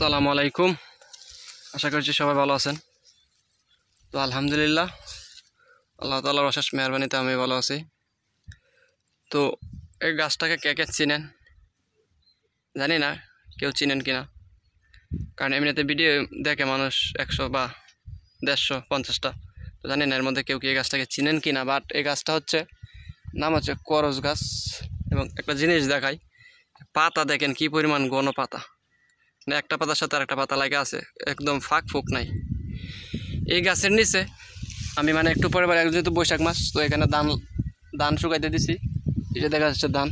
আসসালামু আলাইকুম। আশা করছি সবাই ভালো আছেন। তো আলহামদুলিল্লাহ, আল্লাহ তাআলার অশেষ মেহেরবানিতে আমি ভালো আছি। তো এই গাছটাকে কে কে চিনেন জানি না, কেউ চিনেন কিনা, কারণ এমনিতে ভিডিও দেখে মানুষ 100 বা 150-50টা, তো জানি না এর মধ্যে কেউ কি এই গাছটাকে চিনেন কিনা। বাট এই গাছটা হচ্ছে নাম হচ্ছে করজ গাছ। এবং একটা জিনিস দেখাই, পাতা দেখেন কি পরিমাণ ঘন পাতা, মানে একটা পাতার সাথে আর একটা পাতা লাগে আছে, একদম ফাঁক ফুক নাই। এই গাছের নিচে আমি মানে একটু পরে যেহেতু বৈশাখ মাস, তো এখানে ধান শুকাইতে দিছি। এই যে দেখা যাচ্ছে ধান,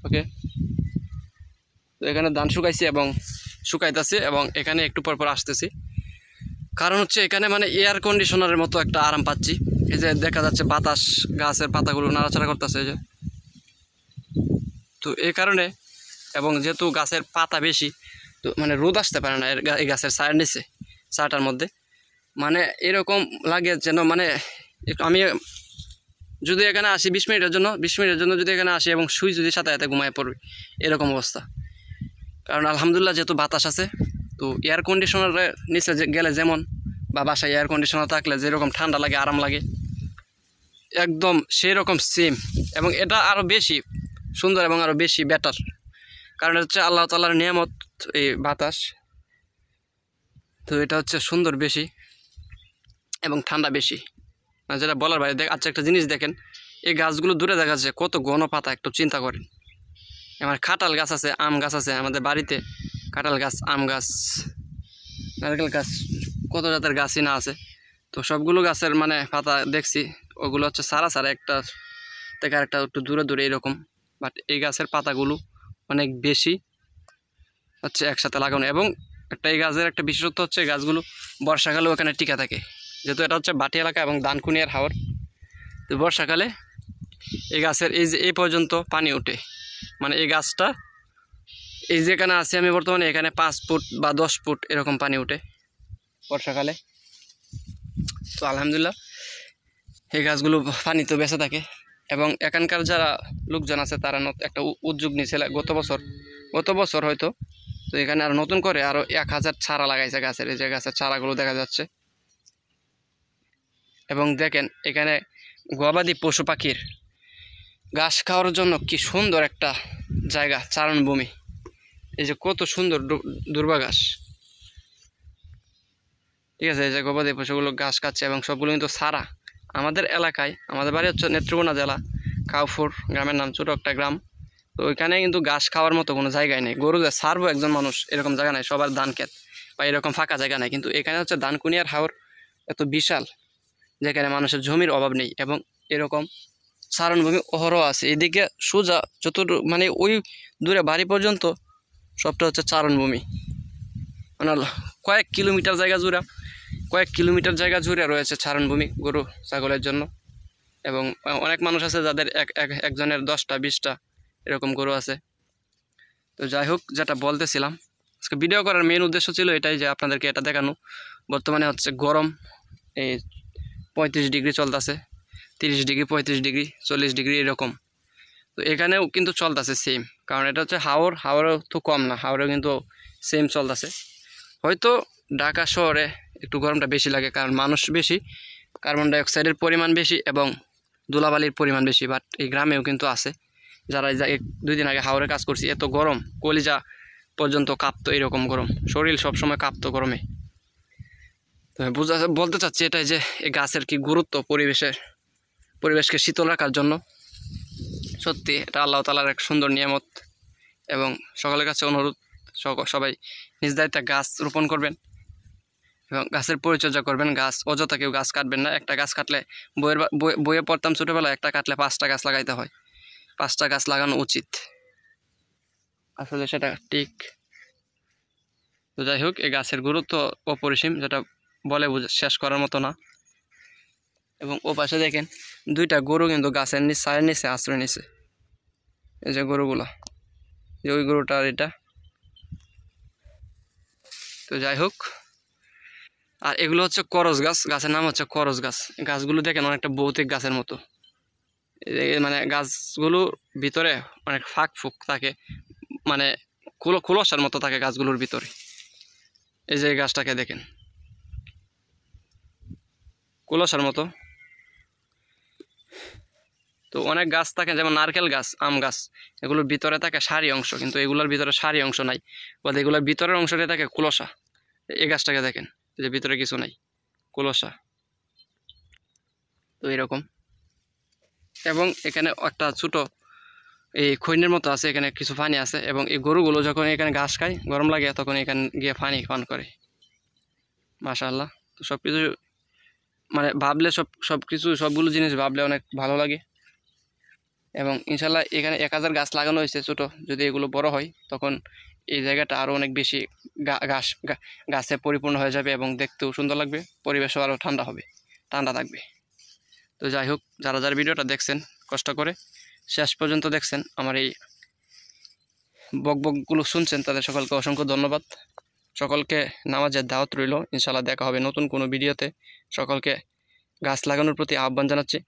ওকে। তো এখানে ধান শুকাইছি এবং শুকাইতেছি, এবং এখানে একটু পর আসতেছি, কারণ হচ্ছে এখানে মানে এয়ার কন্ডিশনারের মতো একটা আরাম পাচ্ছি। এই যে দেখা যাচ্ছে বাতাস, গাছের পাতাগুলো নাড়াচাড়া করতেছে, এই যে। তো এই কারণে, এবং যেহেতু গাছের পাতা বেশি, তো মানে রোদ আসতে পারে না এই গাছের ছায়ার নিচে, ছায়াটার মধ্যে। মানে এরকম লাগে যেন মানে আমি যদি এখানে আসি 20 মিনিটের জন্য যদি এখানে আসি এবং শুই যদি সাথে সাথে ঘুমায় পড়বে, এরকম অবস্থা। কারণ আলহামদুলিল্লাহ যেহেতু বাতাস আছে, তো এয়ার কন্ডিশনারের নিচে গেলে যেমন, বা বাসায় এয়ার কন্ডিশনার থাকলে যেরকম ঠান্ডা লাগে, আরাম লাগে, একদম সেই রকম সেম। এবং এটা আরও বেশি সুন্দর এবং আরও বেশি বেটার, কারণ হচ্ছে আল্লাহ তাআলার নিয়ামত এই বাতাস। তো এটা হচ্ছে সুন্দর বেশি এবং ঠান্ডা বেশি, যেটা বলার বাইরে। আচ্ছা, একটা জিনিস দেখেন, এই গাছগুলো দূরে দেখা যাচ্ছে কত ঘন পাতা, একটু চিন্তা করেন। আমার কাঁঠাল গাছ আছে, আম গাছ আছে আমাদের বাড়িতে, কাঁঠাল গাছ, আম গাছ, নারকেল গাছ, কত জাতের গাছই না আছে। তো সবগুলো গাছের মানে পাতা দেখছি, ওগুলো হচ্ছে সারা একটা থেকে আরেকটা একটু দূরে দূরে এরকম। বাট এই গাছের পাতাগুলো অনেক বেশি হচ্ছে একসাথে লাগানো। এবং এই গাছের একটা বিশেষত্ব হচ্ছে, গাছগুলো বর্ষাকালেও এখানে টিকা থাকে, যেহেতু এটা হচ্ছে বাটি এলাকা এবং দানকুনিয়ার হাওর। তো বর্ষাকালে এই গাছের এই পর্যন্ত পানি ওঠে, মানে এই গাছটা এই যেখানে আছে আমি বর্তমানে, এখানে 5 ফুট বা 10 ফুট এরকম পানি ওঠে বর্ষাকালে। তো আলহামদুলিল্লাহ এই গাছগুলো পানিতে বেঁচে থাকে। এবং এখানকার যারা লোকজন আছে তারা একটা উদ্যোগ নিয়েছিল গত বছর হয়তো। তো এখানে আর নতুন করে আরও 1000 চারা লাগাইছে গাছের, এই যে গাছের চারাগুলো দেখা যাচ্ছে। এবং দেখেন এখানে গবাদি পশু পাখির ঘাস খাওয়ার জন্য কি সুন্দর একটা জায়গা, চারণভূমি। এই যে কত সুন্দর দুর্বা ঘাস, ঠিক আছে। এই যে গবাদি পশুগুলো ঘাস খাচ্ছে এবং সবগুলো কিন্তু সারা। আমাদের এলাকায়, আমাদের বাড়ি হচ্ছে নেত্রকোনা জেলা, কাউফুর গ্রামের নাম, ছোটো একটা গ্রাম। তো ওইখানে কিন্তু ঘাস খাওয়ার মতো কোনো জায়গায় নেই, গরু যে ছাড়বো একজন মানুষ এরকম জায়গা নেই, সবার ধান ক্ষেত বা এরকম ফাঁকা জায়গা নেই। কিন্তু এখানে হচ্ছে দানকুনিয়ার হাওর এত বিশাল, যেখানে মানুষের জমির অভাব নেই, এবং এরকম চারণভূমি অহরহ আছে। এদিকে সোজা যতটুকু মানে ওই দূরে বাড়ি পর্যন্ত সবটা হচ্ছে চারণভূমি, মানে কয়েক কিলোমিটার জায়গা জুড়ে রয়েছে চারণভূমি গরু ছাগলের জন্য। এবং অনেক মানুষ আছে যাদের একজনের 10টা 20টা এরকম গরু আছে। তো যাই হোক, যেটা বলতেছিলাম, আজকে ভিডিও করার মেন উদ্দেশ্য ছিল এটাই, যে আপনাদেরকে এটা দেখানো। বর্তমানে হচ্ছে গরম, এই 35 ডিগ্রি চলতেছে, 30 ডিগ্রি, 35 ডিগ্রি, 40 ডিগ্রি এরকম। তো এখানেও কিন্তু চলতেছে সেম, কারণ এটা হচ্ছে হাওরেও তো কম না, হাওরেও কিন্তু সেম চলতেছে। হয়তো ঢাকা শহরে একটু গরমটা বেশি লাগে, কারণ মানুষ বেশি, কার্বন ডাইঅক্সাইডের পরিমাণ বেশি এবং ধুলাবালির পরিমাণ বেশি। বাট এই গ্রামেও কিন্তু আছে যারা 2 দিন আগে হাওরে কাজ করছি, এত গরম, কলিজা পর্যন্ত কাঁপতো, এরকম গরম, শরীর সবসময় কাঁপতো গরমে। তো বলতে চাচ্ছি এটাই, যে এই গাছের কি গুরুত্ব পরিবেশকে শীতল রাখার জন্য। সত্যি এটা আল্লাহ তাআলার এক সুন্দর নিয়ামত। এবং সকলের কাছে অনুরোধ, সবাই নিজ দায়িত্বে গাছ রোপণ করবেন এবং গাছের পরিচর্যা করবেন। গাছ অযথা কেউ গাছ কাটবেন না। একটা গাছ কাটলে, বইয়ে পড়তাম ছোটোবেলায়, একটা কাটলে 5টা গাছ লাগাইতে হয়, 5টা গাছ লাগানো উচিত, আসলে সেটা ঠিক। তো যাই হোক, এই গাছের গুরুত্ব অপরিসীম, যেটা বলে শেষ করার মতো না। এবং ও পাশে দেখেন 2টা গরু কিন্তু গাছের ছায়ের নিচে আশ্রয় নিছে, এই যে গরুগুলো, যে ওই গরুটা আর এটা। তো যাই হোক, আর এগুলো হচ্ছে করজ গাছ, গাছের নাম হচ্ছে করজ গাছ। গাছগুলো দেখেন অনেকটা ভৌতিক গাছের মতো, মানে গাছগুলোর ভিতরে অনেক ফাঁক ফুক থাকে, মানে কুলসার মতো থাকে গাছগুলোর ভিতরে। এই যে গাছটাকে দেখেন, কুলসার মতো। তো অনেক গাছ থাকে, যেমন নারকেল গাছ, আম গাছ, এগুলোর ভিতরে থাকে সারি অংশ, কিন্তু এগুলোর ভিতরে সারি অংশ নাই, বা এগুলোর ভিতরের অংশটা থাকে কুলসা। এই গাছটাকে দেখেন, যে ভিতরে কিছু নাই, কুলসা। তো এরকম। এবং এখানে একটা ছোট এই খৈনের মতো আছে, এখানে কিছু পানি আছে, এবং এই গরুগুলো যখন এখানে ঘাস খায়, গরম লাগে, তখন এখানে গিয়ে পানি পান করে। মাশাআল্লাহ। তো সব কিছু মানে ভাবলে সবগুলো জিনিস ভাবলে অনেক ভালো লাগে। এবং ইনশাল্লাহ এখানে 1000 গাছ লাগানো হয়েছে ছোটো। যদি এগুলো বড় হয়, তখন এই জায়গাটা আরও অনেক বেশি গাছে পরিপূর্ণ হয়ে যাবে, এবং দেখতেও সুন্দর লাগবে, পরিবেশও আরও ঠান্ডা থাকবে। তো যাই হোক, যারা ভিডিওটা দেখছেন কষ্ট করে শেষ পর্যন্ত দেখছেন, আমার এই বকবকগুলো শুনছেন, তাদের সকলকে অসংখ্য ধন্যবাদ। সকলকে নামাজের দাওয়াত রইল। ইনশাল্লাহ দেখা হবে নতুন কোনো ভিডিওতে। সকলকে গাছ লাগানোর প্রতি আহ্বান জানাচ্ছি।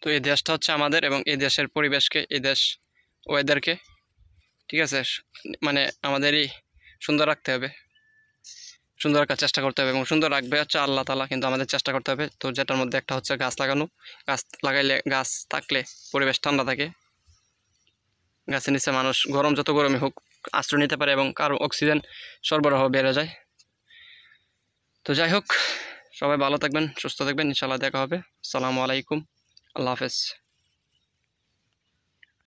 তো এই দেশটা হচ্ছে আমাদের, এবং এই দেশের পরিবেশকে, এই দেশ ওয়েদারকে, ঠিক আছে, মানে আমাদেরই সুন্দর রাখতে হবে, সুন্দর রাখার চেষ্টা করতে হবে, এবং সুন্দর রাখবে হচ্ছে আল্লাহ তাআলা, কিন্তু আমাদের চেষ্টা করতে হবে। তো যেটার মধ্যে একটা হচ্ছে গাছ লাগানো। গাছ লাগাইলে, গাছ থাকলে পরিবেশ ঠান্ডা থাকে। গাছের নিচে মানুষ যত গরমই হোক আশ্রয় নিতে পারে, এবং কারো অক্সিজেন সরবরাহ বেড়ে যায়। তো যাই হোক, সবাই ভালো থাকবেন, সুস্থ থাকবেন। ইনশাআল্লাহ দেখা হবে। আসসালামু আলাইকুম, আল্লাহ হাফেজ।